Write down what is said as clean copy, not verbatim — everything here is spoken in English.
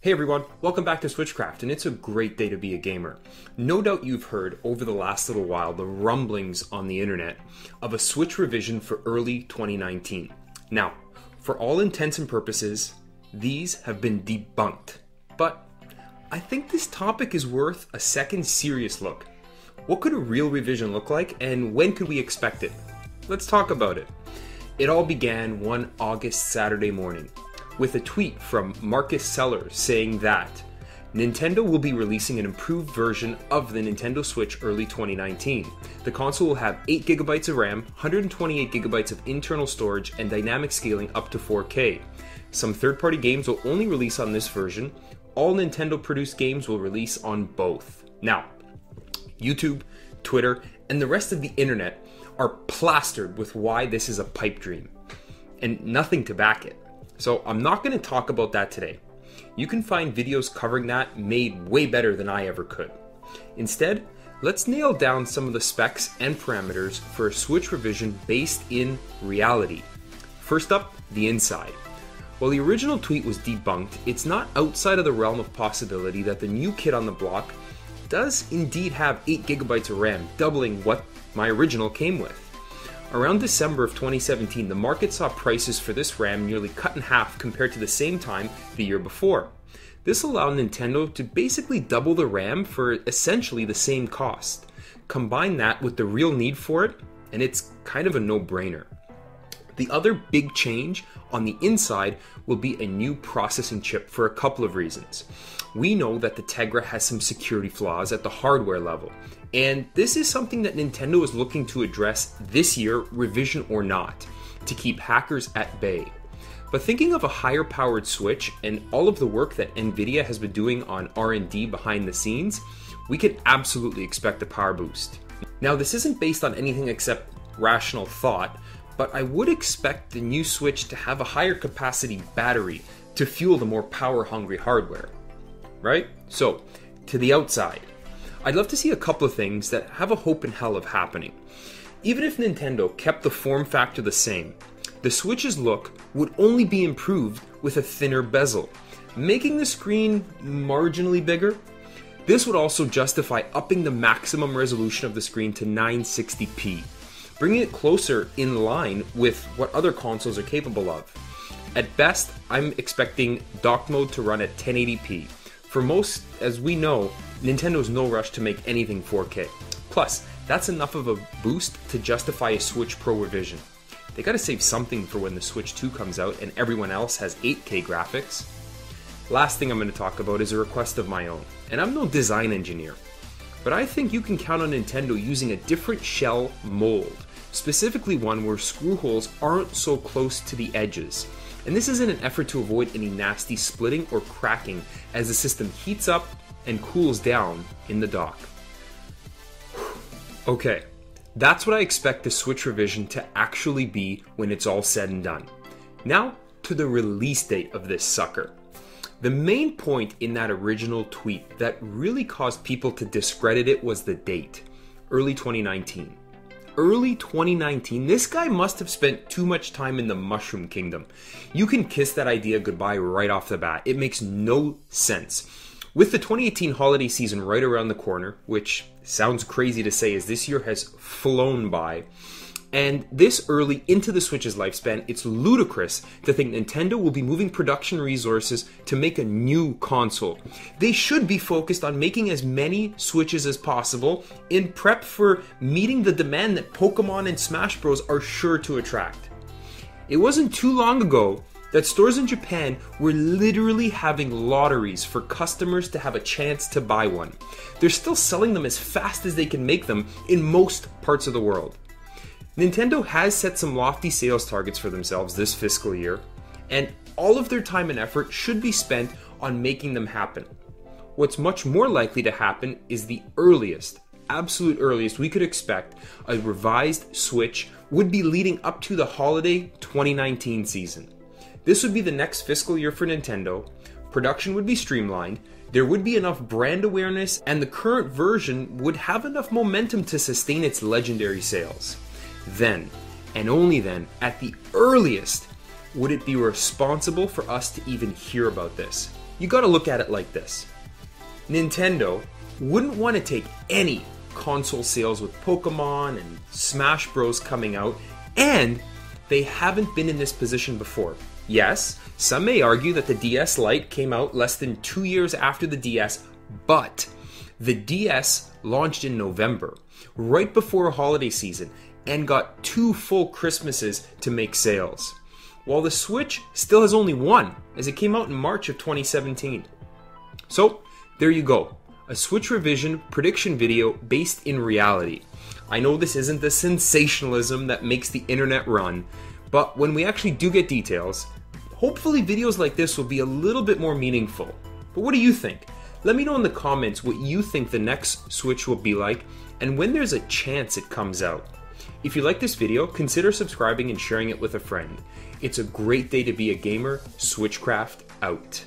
Hey everyone, welcome back to Switchcraft, and it's a great day to be a gamer. No doubt you've heard over the last little while the rumblings on the internet of a Switch revision for early 2019. Now, for all intents and purposes, these have been debunked. But I think this topic is worth a second serious look. What could a real revision look like, and when could we expect it? Let's talk about it. It all began one August Saturday morning with a tweet from Marcus Sellers saying that Nintendo will be releasing an improved version of the Nintendo Switch early 2019. The console will have 8GB of RAM, 128GB of internal storage, and dynamic scaling up to 4K. Some third-party games will only release on this version. All Nintendo-produced games will release on both. Now, YouTube, Twitter, and the rest of the internet are plastered with why this is a pipe dream, and nothing to back it. So I'm not going to talk about that today. You can find videos covering that made way better than I ever could. Instead, let's nail down some of the specs and parameters for a Switch revision based in reality. First up, the inside. While the original tweet was debunked, it's not outside of the realm of possibility that the new kid on the block does indeed have 8GB of RAM, doubling what my original came with. Around December of 2017, the market saw prices for this RAM nearly cut in half compared to the same time the year before. This allowed Nintendo to basically double the RAM for essentially the same cost. Combine that with the real need for it, and it's kind of a no-brainer. The other big change on the inside will be a new processing chip for a couple of reasons. We know that the Tegra has some security flaws at the hardware level, and this is something that Nintendo is looking to address this year, revision or not, to keep hackers at bay. But thinking of a higher powered Switch and all of the work that Nvidia has been doing on R&D behind the scenes, we could absolutely expect a power boost. Now, this isn't based on anything except rational thought, but I would expect the new Switch to have a higher capacity battery to fuel the more power-hungry hardware, right? So, to the outside, I'd love to see a couple of things that have a hope in hell of happening. Even if Nintendo kept the form factor the same, the Switch's look would only be improved with a thinner bezel, making the screen marginally bigger. This would also justify upping the maximum resolution of the screen to 960p. Bringing it closer in line with what other consoles are capable of. At best, I'm expecting dock mode to run at 1080p. For most, as we know, Nintendo's no rush to make anything 4K. Plus, that's enough of a boost to justify a Switch Pro revision. They gotta save something for when the Switch 2 comes out and everyone else has 8K graphics. Last thing I'm gonna talk about is a request of my own, and I'm no design engineer. But I think you can count on Nintendo using a different shell mold, specifically one where screw holes aren't so close to the edges. And this is in an effort to avoid any nasty splitting or cracking as the system heats up and cools down in the dock. Okay, that's what I expect the Switch revision to actually be when it's all said and done. Now to the release date of this sucker. The main point in that original tweet that really caused people to discredit it was the date, early 2019. Early 2019, this guy must have spent too much time in the Mushroom Kingdom. You can kiss that idea goodbye right off the bat. It makes no sense. With the 2018 holiday season right around the corner, which sounds crazy to say as this year has flown by, and this early into the Switch's lifespan, it's ludicrous to think Nintendo will be moving production resources to make a new console. They should be focused on making as many Switches as possible in prep for meeting the demand that Pokemon and Smash Bros. Are sure to attract. It wasn't too long ago that stores in Japan were literally having lotteries for customers to have a chance to buy one. They're still selling them as fast as they can make them in most parts of the world. Nintendo has set some lofty sales targets for themselves this fiscal year, and all of their time and effort should be spent on making them happen. What's much more likely to happen is the earliest, absolute earliest we could expect a revised Switch would be leading up to the holiday 2019 season. This would be the next fiscal year for Nintendo, production would be streamlined, there would be enough brand awareness, and the current version would have enough momentum to sustain its legendary sales. Then, and only then, at the earliest, would it be responsible for us to even hear about this. You gotta look at it like this. Nintendo wouldn't want to take any console sales with Pokemon and Smash Bros coming out, and they haven't been in this position before. Yes, some may argue that the DS Lite came out less than 2 years after the DS, but the DS launched in November, right before holiday season, and got 2 full Christmases to make sales. While the Switch still has only one, as it came out in March of 2017. So, there you go. A Switch revision prediction video based in reality. I know this isn't the sensationalism that makes the internet run, but when we actually do get details, hopefully videos like this will be a little bit more meaningful. But what do you think? Let me know in the comments what you think the next Switch will be like, and when there's a chance it comes out. If you like this video, consider subscribing and sharing it with a friend. It's a great day to be a gamer. Switchcraft out.